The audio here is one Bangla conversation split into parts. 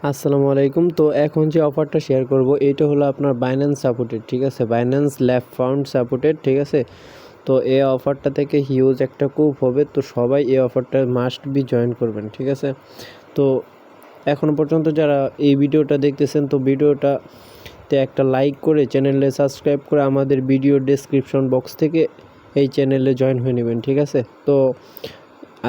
আসসালামু আলাইকুম। তো এখন যে অফারটা শেয়ার করব এইটা হলো আপনার বাইন্যান্স সাপোর্টেড, ঠিক আছে? বাইন্যান্স ল্যাব ফাউন্ড সাপোর্টেড, ঠিক আছে? তো এই অফারটা থেকে হিউজ একটা কুপ হবে, তো সবাই এই অফারটা মাস্ট বি জয়েন করবেন, ঠিক আছে? তো এখনও পর্যন্ত যারা এই ভিডিওটা দেখতেছেন, তো ভিডিওটাতে একটা লাইক করে চ্যানেলে সাবস্ক্রাইব করে আমাদের ভিডিও ডেসক্রিপশন বক্স থেকে এই চ্যানেলে জয়েন হয়ে নেবেন, ঠিক আছে? তো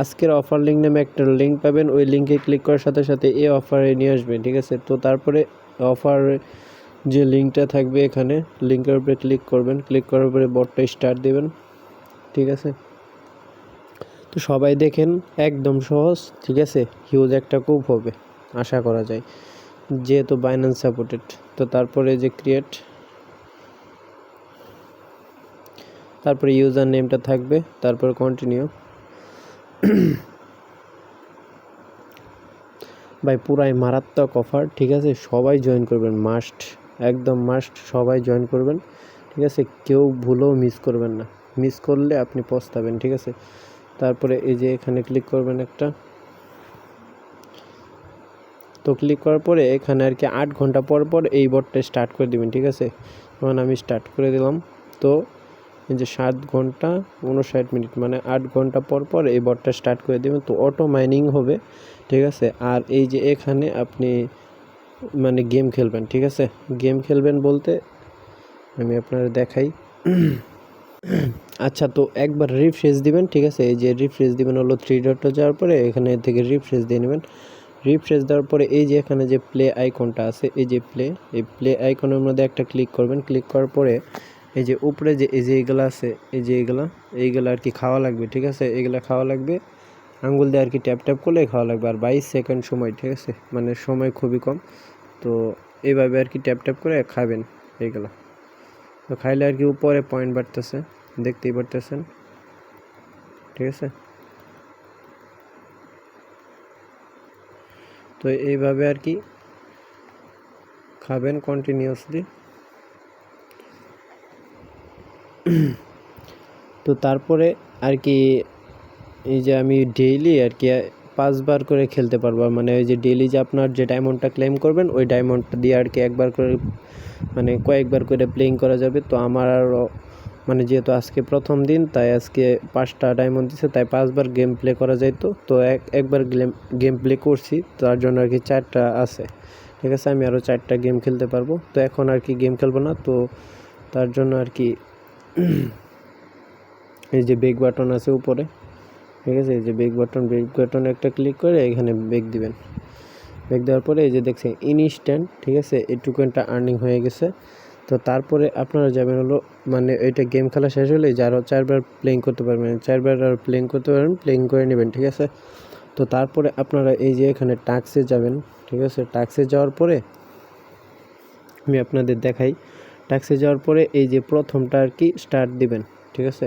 আজকের অফার লিঙ্ক নামে একটা লিঙ্ক পাবেন, ওই লিঙ্কে ক্লিক করার সাথে সাথে এই অফারে নিয়ে আসবেন, ঠিক আছে? তো তারপরে অফার যে লিঙ্কটা থাকবে এখানে লিঙ্কের উপরে ক্লিক করবেন, ক্লিক করার পরে বটটা স্টার্ট দেবেন, ঠিক আছে? তো সবাই দেখেন, একদম সহজ, ঠিক আছে? হিউজ একটা কুপ হবে আশা করা যায়, যেহেতু বাইন্যান্স সাপোর্টেড। তো তারপরে যে ক্রিয়েট, তারপরে ইউজার নেমটা থাকবে, তারপর কন্টিনিউ। ভাই পুরাই মারাত্মক অফার, ঠিক আছে? সবাই জয়েন করবেন, মাস্ট, একদম মাস্ট, সবাই জয়েন করবেন, ঠিক আছে? কেউ ভুলেও মিস করবেন না, মিস করলে আপনি পস্তাবেন, ঠিক আছে? তারপরে এই যে এখানে ক্লিক করবেন একটা, তো ক্লিক করার পরে এখানে আর কি 8 ঘন্টা পর পর এই বটটা স্টার্ট করে দিবেন, ঠিক আছে? যেমন আমি স্টার্ট করে দিলাম, তো এই যে 7 ঘন্টা 59 মিনিট মানে 8 ঘন্টা পর পর এই বটটা স্টার্ট করে দেবেন, তো অটো মাইনিং হবে, ঠিক আছে? আর এই যে এখানে আপনি মানে গেম খেলবেন, ঠিক আছে? গেম খেলবেন বলতে আমি আপনার দেখাই। আচ্ছা, তো একবার রিফ্রেশ দিবেন, ঠিক আছে? এই যে রিফ্রেশ দিবেন হলো 3 ডটে যাওয়ার পরে এখানে থেকে রিফ্রেশ দিয়ে নেবেন। রিফ্রেশ দেওয়ার পরে এই যে এখানে যে প্লে আইকনটা আছে, এই যে এই প্লে আইকনের মধ্যে একটা ক্লিক করবেন। ক্লিক করার পরে এই যে উপরে যে এই যে এইগুলা আছে, এই যে এইগুলা আর কি খাওয়া লাগবে, ঠিক আছে? এইগুলা খাওয়া লাগবে, আঙ্গুল দিয়ে আর কি ট্যাপ ট্যাপ করলে খাওয়া লাগবে, আর 22 সেকেন্ড সময়, ঠিক আছে? মানে সময় খুবই কম, তো এইভাবে আর কি ট্যাপ ট্যাপ করে খাবেন এইগুলা। তো খাইলে আর কি উপরে পয়েন্ট বাড়তেছে, দেখতেই পারতেছেন, ঠিক আছে? তো এইভাবে আর কি খাবেন কন্টিনিউয়াসলি। তো তারপরে আর কি এই যে আমি ডেইলি আর কি 5 বার করে খেলতে পারবো, মানে ওই যে ডেইলি যে আপনার যে ডায়মন্ডটা ক্লেম করবেন ওই ডায়মন্ডটা দিয়ে আর কি একবার করে মানে কয়েকবার করে প্লেইং করা যাবে। তো আমার আরও মানে যেহেতু আজকে প্রথম দিন, তাই আজকে 5টা ডায়মন্ড দিছে, তাই 5 বার গেম প্লে করা যাইতো। তো একবার গেম প্লে করছি, তার জন্য আর কি 4টা আছে, ঠিক আছে? আমি আরও 4টা গেম খেলতে পারবো। তো এখন আর কি গেম খেলবো না, তো তার জন্য আর কি এই যে বেক বাটন আছে উপরে, ঠিক আছে? এই যে বেক বাটন একটা ক্লিক করে এখানে বেক দিবেন। বেক দেওয়ার পরে এই যে দেখছেন ইনস্ট্যান্ট, ঠিক আছে? এই টোকেনটা আর্নিং হয়ে গেছে। তো তারপরে আপনারা যাবেন হলো মানে এইটা গেম খেলা শেষ হলে যারা 4বার প্লেইং করতে পারবেন, 4বার আর প্লেইং করতে পারবেন, প্লেইং করে নেবেন, ঠিক আছে? তো তারপরে আপনারা এই যে এখানে টাস্কে যাবেন, ঠিক আছে? টাস্কে যাওয়ার পরে আমি আপনাদের দেখাই, টাস্কে যাওয়ার পরে এই যে প্রথমটা আর কি স্টার্ট দিবেন, ঠিক আছে?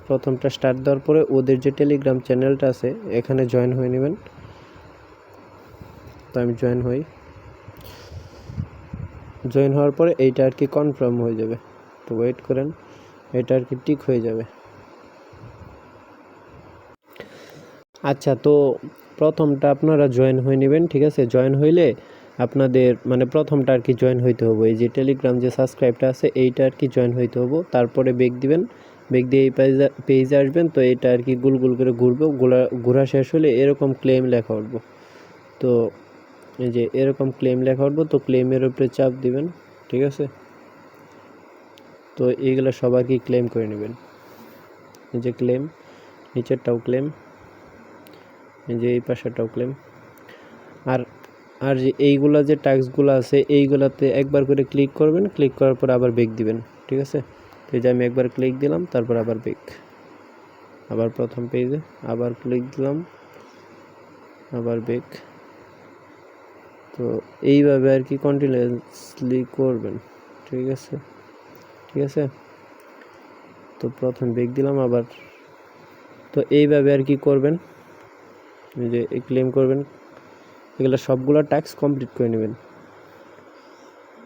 প্রথমটা স্টার্ট দেওয়ার পরে ওদের যে টেলিগ্রাম চ্যানেলটা আছে এখানে জয়েন হয়ে নেবেন। তো আমি জয়েন হওয়ার পরে এইটা আর কি কনফার্ম হয়ে যাবে, তো ওয়েট করেন, এটা আর কি টিক হয়ে যাবে। আচ্ছা, তো প্রথমটা আপনারা জয়েন হয়ে নেবেন, ঠিক আছে? জয়েন হইলে আপনাদের মানে প্রথমটা আর কি জয়েন হইতে হবে, এই যে টেলিগ্রাম যে সাবস্ক্রাইবটা আছে এইটা আর কি জয়েন হইতে হবে। তারপরে বেক দিবেন, বেক দিয়ে এই পেজে আসবেন। তো এটা আর কি গুল গুল করে ঘুরবে, ঘোরা শেষ হলে এরকম ক্লেম লেখা উঠবো। তো এই যে এরকম ক্লেম লেখা উঠবো, তো ক্লেমের উপরে চাপ দিবেন, ঠিক আছে? তো এইগুলো সবাই কি ক্লেম করে নেবেন, এই যে ক্লেম, নিচেরটাও ক্লেম, এই যে এই পাশেরটাও ক্লেম। আর আর যে এইগুলা যে টাস্কগুলো আছে এইগুলাতে একবার করে ক্লিক করবেন, ক্লিক করার পর আবার বেক দিবেন, ঠিক আছে? তো এই যে আমি একবার ক্লিক দিলাম, তারপর আবার বেক, আবার প্রথম পেজে আবার ক্লিক দিলাম, আবার বেক। তো এইভাবে আর কি কন্টিনিউয়াসলি করবেন, ঠিক আছে? ঠিক আছে, তো প্রথম বেক দিলাম আবার, তো এইভাবে আর কি করবেন, এই যে ক্লেম করবেন, এগুলো সবগুলো টাস্ক কমপ্লিট করে নেবেন,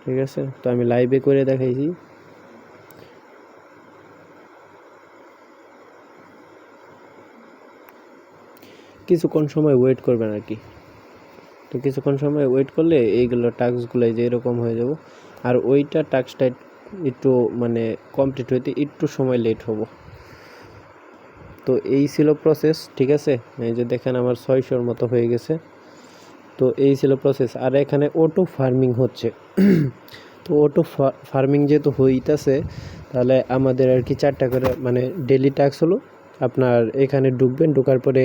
ঠিক আছে? তো আমি লাইভে করে দেখাইছি। কিছুক্ষণ সময় ওয়েট করবেন আর কি। তো কিছুক্ষণ সময় ওয়েট করলে এইগুলো টাস্কগুলো যে এরকম হয়ে যাব। আর ওইটা টাস্কটা একটু মানে কমপ্লিট হইতে একটু সময় লেট হবো। তো এই ছিল প্রসেস, ঠিক আছে। এই যে দেখেন আমার 600-র মতো হয়ে গেছে। তো এই ছিল প্রসেস। আর এখানে অটো ফার্মিং হচ্ছে। তো অটো ফার্মিং যেহেতু হইতাছে, তাহলে আমাদের আর কি 4টা করে মানে ডেলি টাস্ক হলো। আপনার এখানে ঢুকবেন, ঢোকার পরে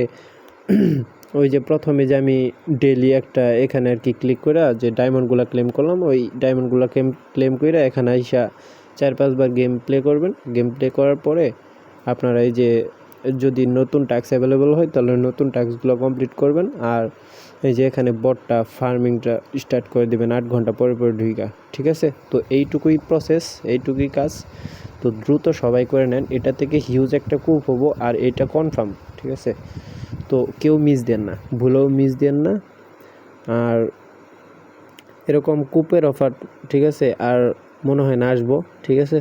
ওই যে প্রথমে যে আমি ডেলি একটা এখানে আর কি ক্লিক করে যে ডায়মন্ডগুলো ক্লেম করলাম, ওই ডায়মন্ডগুলো ক্লেম করে এখানে আইসা 4-5 বার গেম প্লে করবেন। গেম প্লে করার পরে আপনারা এই যে যদি নতুন টাস্ক অ্যাভেলেবল হয় তাহলে নতুন টাস্কগুলো কমপ্লিট করবেন। আর এই যে এখানে বটটা ফার্মিংটা স্টার্ট করে দেবেন 8 ঘন্টা পরে পরে ঢুইকা, ঠিক আছে। তো এইটুকুই প্রসেস, এইটুকুই কাজ। তো দ্রুত সবাই করে নেন, এটা থেকে হিউজ একটা কুপ হবো আর এটা কনফার্ম, ঠিক আছে। তো কেউ মিস দেন না, ভুলেও মিস দেন না। আর এরকম কুপের অফার, ঠিক আছে, আর মনে হয় না আসবো, ঠিক আছে।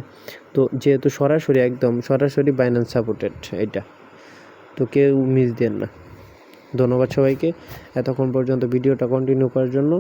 তো যেহেতু সরাসরি একদম সরাসরি বাইন্যান্স সাপোর্টেড এটা, তো কেউ মিস দেন না। ধন্যবাদ সবাইকে এতক্ষণ পর্যন্ত ভিডিওটা কন্টিনিউ করার জন্য।